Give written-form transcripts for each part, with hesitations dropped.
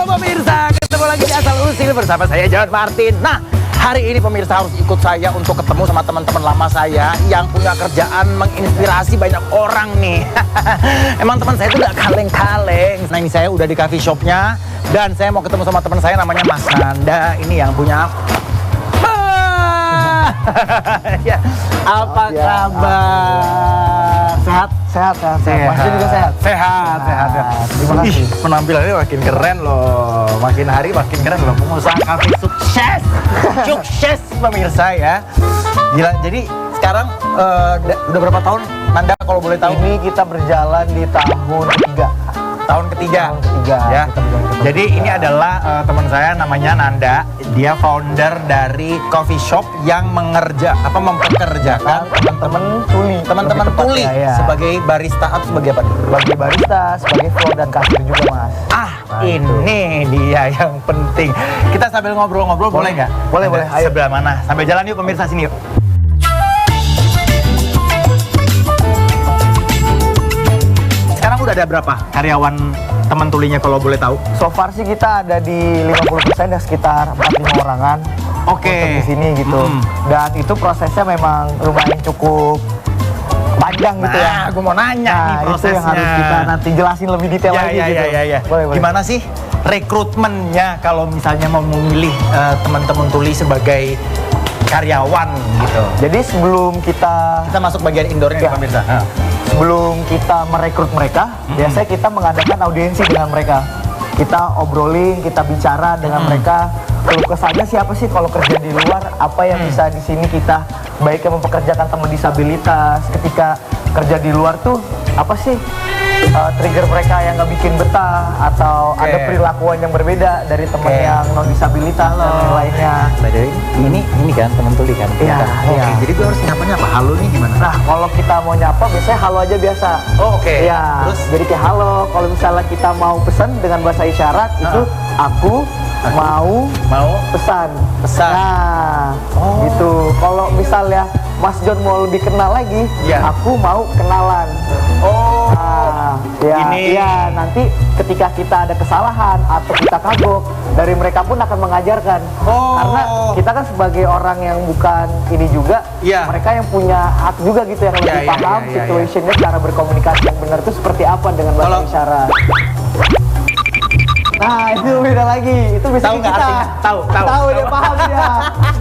Halo pemirsa, ketemu lagi di Asal Usil bersama saya John Martin. Nah, hari ini pemirsa harus ikut saya untuk ketemu sama teman-teman lama saya yang punya kerjaan menginspirasi banyak orang nih. Emang teman saya itu gak kaleng-kaleng. Nah, ini saya udah di coffee shopnya dan saya mau ketemu sama teman saya namanya Mas Nanda. Ini yang punya ya, apa kabar? Sehat? Sehat. Masih juga sehat. Sehat. Terima kasih. Penampilannya makin keren loh. Makin hari makin keren loh. Pengusaha kafe sukses. Sukses pemirsa ya. Gila. Jadi sekarang udah berapa tahun Nanda kalau boleh tahu? Ini kita berjalan di tahun ketiga. Tahun ketiga ya. Jadi ini adalah teman saya namanya Nanda. Dia founder dari coffee shop yang mempekerjakan teman-teman tuli ya. Sebagai barista atau sebagai apa? Sebagai barista, sebagai floor dan kasir juga, Mas. Ini dia yang penting. Kita sambil ngobrol-ngobrol boleh nggak? Boleh. Ayo. Sebelah mana? Sambil jalan yuk pemirsa, sini yuk. Sekarang udah ada berapa karyawan teman tulinya kalau boleh tahu? So far sih kita ada di 50% ya, sekitar 45 orangan. Oke. Untuk di sini gitu. Dan itu prosesnya memang lumayan cukup panjang gitu ya. Nah, gue mau nanya nih Itu prosesnya. yang harus kita nanti jelasin lebih detail lagi gitu. Ya. Boleh. Gimana sih rekrutmennya kalau misalnya mau memilih teman-teman tuli sebagai karyawan gitu? Jadi sebelum kita masuk bagian indoornya nih pemirsa. Sebelum kita merekrut mereka, biasanya kita mengadakan audiensi dengan mereka. Kita obrolin, kita bicara dengan mereka. Keluh kesahnya siapa sih kalau kerja di luar? Apa yang bisa di sini kita baiknya mempekerjakan teman disabilitas? Ketika kerja di luar tuh apa sih trigger mereka yang nggak bikin betah atau ada perilakuan yang berbeda dari teman yang non disabilitas dan lain-lainnya. Ini kan teman tuli kan? Iya. Jadi gue harus nyapanya apa? Halo nih gimana? Nah, kalau kita mau nyapa biasanya halo aja biasa. Oke. Iya. Terus? Jadi kayak halo. Kalau misalnya kita mau pesan dengan bahasa isyarat itu aku mau pesan. Nah, gitu. Kalau misalnya Mas John mau lebih kenal lagi, aku mau kenalan. Nanti ketika kita ada kesalahan atau kita kagok, dari mereka pun akan mengajarkan. Karena kita kan sebagai orang yang bukan ini juga, mereka yang punya hak juga gitu, yang lebih paham situationnya, cara berkomunikasi yang benar itu seperti apa dengan bahasa isyarat. Nah, itu beda lagi. Itu bisa tahu nggak artinya? Tahu dia paham dia.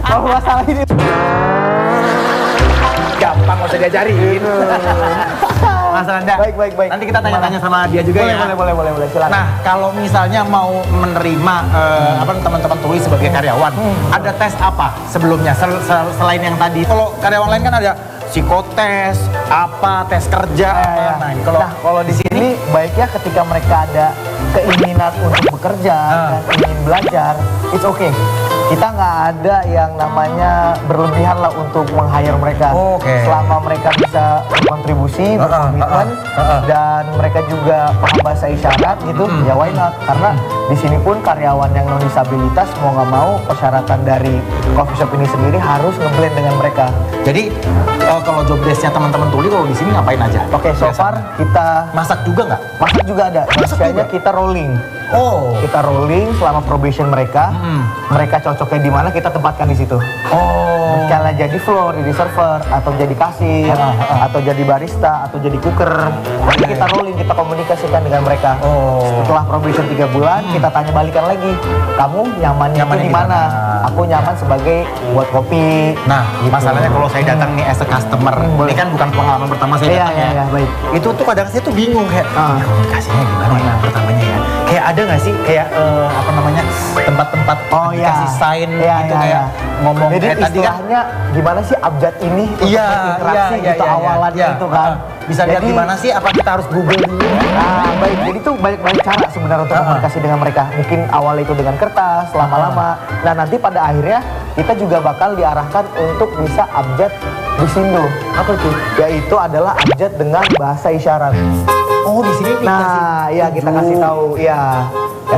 Kalau masalah ini gampang, nggak usah diajarin. Mas Nanda, baik. Nanti kita tanya-tanya sama dia juga ya. Boleh, silakan. Nah, kalau misalnya mau menerima teman-teman tuli sebagai karyawan, ada tes apa sebelumnya selain yang tadi? Kalau karyawan lain kan ada psikotes, tes kerja. Nah, kalau di sini baiknya ketika mereka ada keinginan untuk bekerja dan ingin belajar, it's okay. Kita nggak ada yang namanya berlebihan lah untuk meng-hire mereka. Selama mereka bisa berkontribusi, berkomitmen, dan mereka juga paham bahasa isyarat gitu, ya why not? Karena di sini pun karyawan yang non disabilitas mau nggak mau persyaratan dari coffee shop ini sendiri harus ngeblend dengan mereka. Jadi kalau job desk-nya teman-teman tuli kalau di sini ngapain aja? So far kita masak juga nggak? Masak juga ada. Biasanya kita rolling. Kita rolling selama probation mereka. Mereka cocoknya di mana kita tempatkan di situ. Misalnya jadi floor, jadi server, atau jadi kasir, atau jadi barista, atau jadi cooker. Nanti kita rolling, kita komunikasikan dengan mereka. Setelah probation 3 bulan, kita tanya balikan lagi. Kamu nyamannya di mana? Aku nyaman sebagai buat kopi. Nah, gitu. Masalahnya kalau saya datang nih as a customer, ini kan bukan pengalaman pertama saya datang ya. Baik. Itu tuh kadang saya tuh bingung kayak komunikasinya gimana ya pertamanya ya. Kayak ada nggak sih kayak tempat-tempat dikasih sign gitu kayak ngomong jadi kayak tadi kan? Istilahnya gimana sih abjad ini untuk berinteraksi gitu awalannya itu kan. Bisa lihat di mana sih? Apa kita harus Google dulu? Nah, baik. Jadi tuh banyak cara sebenarnya untuk komunikasi dengan mereka. Mungkin awalnya itu dengan kertas, lama-lama. Nah, nanti pada akhirnya kita juga bakal diarahkan untuk bisa abjad Bisindo. Apa itu? Yaitu adalah abjad dengan bahasa isyarat. Di sini kita kasih tahu yang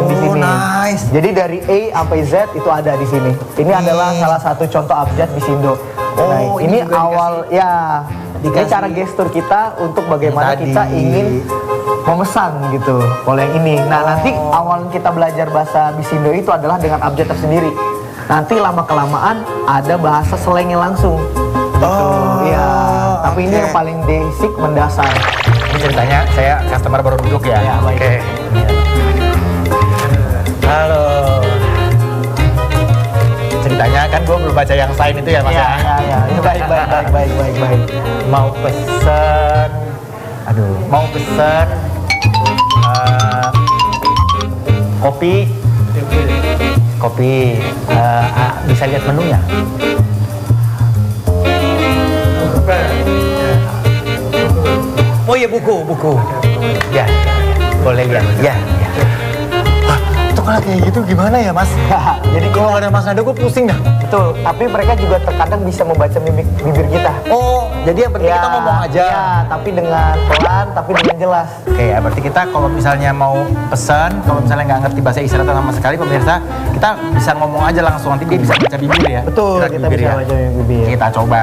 di sini. Nice. Jadi dari A sampai Z itu ada di sini. Ini adalah salah satu contoh abjad Bisindo. Ini awal Ini cara gestur kita untuk bagaimana Tadi. kita ingin memesan gitu. Kalau yang ini. Nah, nanti awal kita belajar bahasa Bisindo itu adalah dengan abjad tersendiri. Nanti lama-kelamaan ada bahasa slangnya langsung. Oh, Iya. Tapi ini oke. yang paling basic, mendasar. Ini ceritanya saya customer baru duduk ya. Ya, baik. Oke. Halo. Ceritanya kan gue belum baca yang sign itu ya Mas Iya, ya. iya, iya. Ini baik. Mau pesen, mau pesen kopi, bisa lihat menunya. Oh iya buku. Ya, boleh lihat. Ya. Wah, itu kalau kayak gitu gimana ya Mas? Jadi Kalau nggak ada Mas Nado gue pusing dah. betul, tapi mereka juga terkadang bisa membaca mimik bibir kita. Oh, jadi yang penting kita ngomong aja. Ya, tapi dengan pelan, tapi dengan jelas. Oke ya, berarti kita kalau misalnya mau pesan, kalau misalnya nggak ngerti bahasa isyarat sama sekali, pemirsa, kita bisa ngomong aja langsung, nanti dia bisa baca bibir ya. Betul, Gerak kita bibir bisa ya. baca bibir. Kita coba.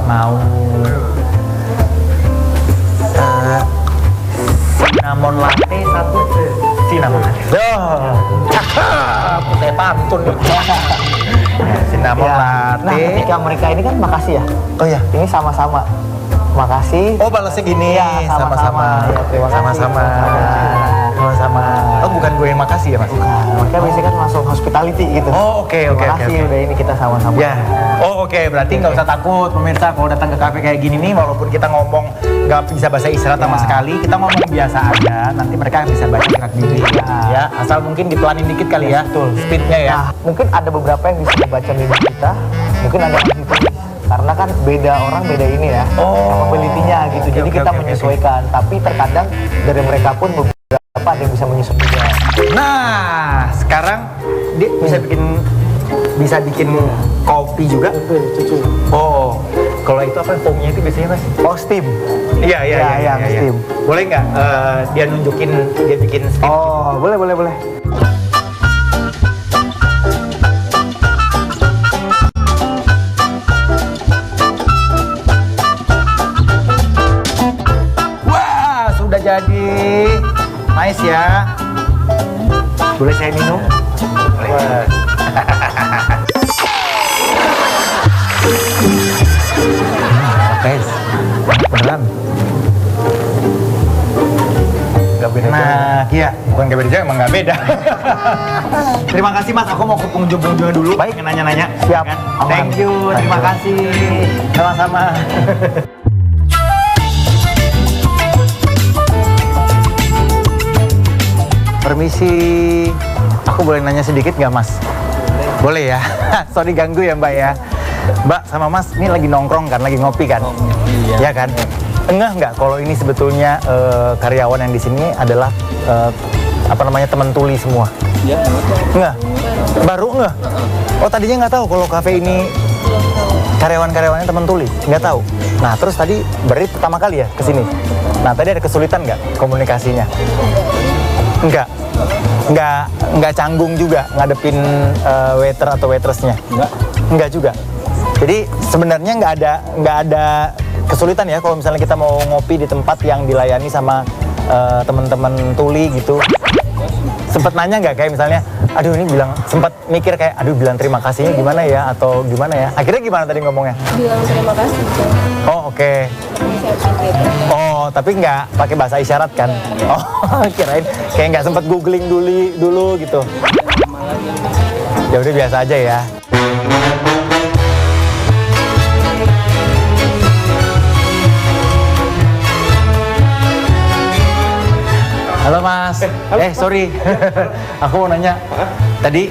Mau cinnamon latte satu. Cinnamon latte. Putih pantun. Cinnamon Ya. latte. Nah, ketika mereka ini kan makasih ya. Oh ya. Ini sama-sama. Makasih. Oh balasnya gini, Iya, sama-sama. Ya, terima kasih. Sama-sama. Sama-sama. Oh bukan gue yang makasih ya Mas? Nah, mereka biasanya kan langsung hospitality gitu. Oh oke. Terima kasih udah ini kita sama-sama. Ya. Oh oke, berarti nggak usah takut pemirsa kalau datang ke kafe kayak gini nih, walaupun kita ngomong nggak bisa bahasa isyarat sama sekali, kita ngomong biasa aja, nanti mereka bisa baca gerak bibir ya. Asal mungkin dipelanin dikit kali ya, Betul. speednya ya. Nah, mungkin ada beberapa yang bisa membaca mimik kita, mungkin ada yang ditulis. Karena kan beda orang beda ini ya, Oh. capability-nya gitu. Oke, Jadi oke, kita oke, menyesuaikan, tapi terkadang dari mereka pun beberapa ada yang bisa menyesuaikan. Nah, sekarang dia bisa bikin kopi juga. Cucu. Oh, kalau itu apa foamnya itu biasanya Mas? Oh, steam. Iya, Ya, steam. Boleh nggak dia nunjukin dia bikin steam? Oh, boleh. Wah, sudah jadi. Nice ya. Boleh saya minum? Boleh. Guys, beneran. Gak beda. Nah, iya, bukan gak beda, emang gak beda. Terima kasih Mas, aku mau ke pengunjung-pengunjungnya dulu. Baik. Nanya-nanya. Siap. Kan? Aman. Thank you, terima Thank kasih. Sama-sama. Permisi, aku boleh nanya sedikit nggak Mas? Boleh ya? Sorry ganggu ya Mbak ya. Mbak sama Mas ini lagi nongkrong kan, lagi ngopi kan? Iya kan? Nggak kalau ini sebetulnya karyawan yang di sini adalah teman tuli semua? Ya, Nggak? Baru nggak? Oh tadinya nggak tahu kalau kafe ini karyawan-karyawannya teman tuli? Nggak tahu? Nah terus tadi berarti pertama kali ya ke sini? Nah tadi ada kesulitan nggak komunikasinya? Nggak canggung juga ngadepin waiter atau waitressnya? Nggak juga. Jadi sebenarnya nggak ada kesulitan ya kalau misalnya kita mau ngopi di tempat yang dilayani sama teman-teman tuli gitu. Sempet nanya nggak kayak misalnya, aduh ini bilang sempat mikir kayak, aduh bilang terima kasihnya gimana ya atau gimana ya? Akhirnya gimana tadi ngomongnya? bilang terima kasih. Oh oke. Oh tapi nggak pakai bahasa isyarat kan? Oh kirain kayak nggak sempet googling dulu gitu. Ya udah biasa aja ya. Halo Mas. Sorry. Aku mau nanya. Tadi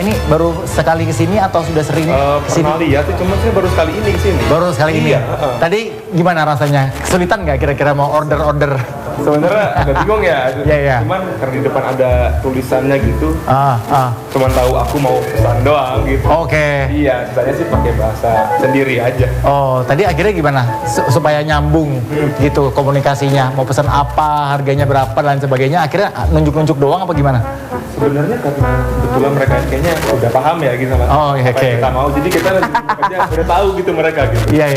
ini baru sekali kesini atau sudah sering kesini? Pernah lihat tuh, cuma saya baru sekali ini kesini. Baru sekali ini. Iya, Tadi gimana rasanya? Kesulitan nggak kira-kira mau order? sebenarnya agak bingung ya. Iya, iya. Cuman karena di depan ada tulisannya gitu, Ah. cuman tahu aku mau pesan doang gitu. Oke. Iya, sisanya sih pakai bahasa sendiri aja. Oh, tadi akhirnya gimana? Supaya nyambung gitu komunikasinya. Mau pesan apa, harganya berapa dan sebagainya. Akhirnya nunjuk-nunjuk doang apa gimana? Sebenarnya karena kebetulan mereka kayaknya udah paham ya gitu sama Oh, iya, apa oke. yang kita mau. Jadi kita aja udah tahu gitu mereka gitu. Iya.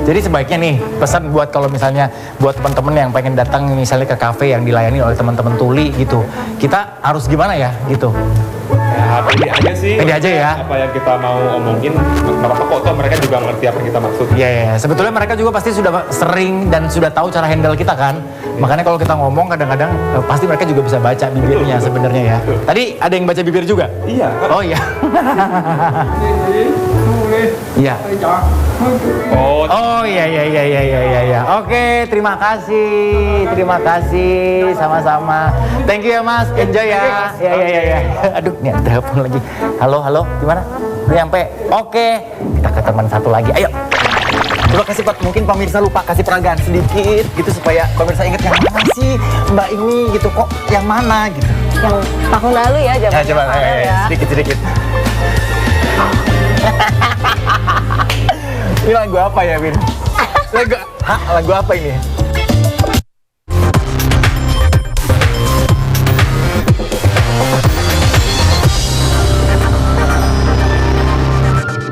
Jadi sebaiknya nih pesan buat kalau misalnya buat teman-teman yang pengen datang misalnya ke kafe yang dilayani oleh teman-teman tuli gitu, kita harus gimana ya gitu? Ya, pede aja sih. Pede aja ya. Apa yang kita mau omongin, nggak apa-apa kok. Toh mereka juga ngerti apa yang kita maksud. Iya. Sebetulnya mereka juga pasti sudah sering dan sudah tahu cara handle kita kan. Makanya kalau kita ngomong kadang-kadang pasti mereka juga bisa baca bibirnya sebenarnya ya. Tadi ada yang baca bibir juga? Iya. Oh iya. Iya. Oh iya. Oke, terima kasih. Sama-sama. Thank you ya Mas, enjoy ya. Iya. Aduh, ini ada telepon lagi. Halo, gimana? Udah nyampe? Oke, kita ke teman satu lagi. Ayo. Coba kasih Pak, mungkin pemirsa lupa kasih peragaan sedikit gitu supaya pemirsa ingat yang mana sih Mbak ini gitu kok yang mana gitu. Yang tahun lalu ya, Ya, coba ya. sedikit. Ini lagu apa ya, Win? Lagu apa ini?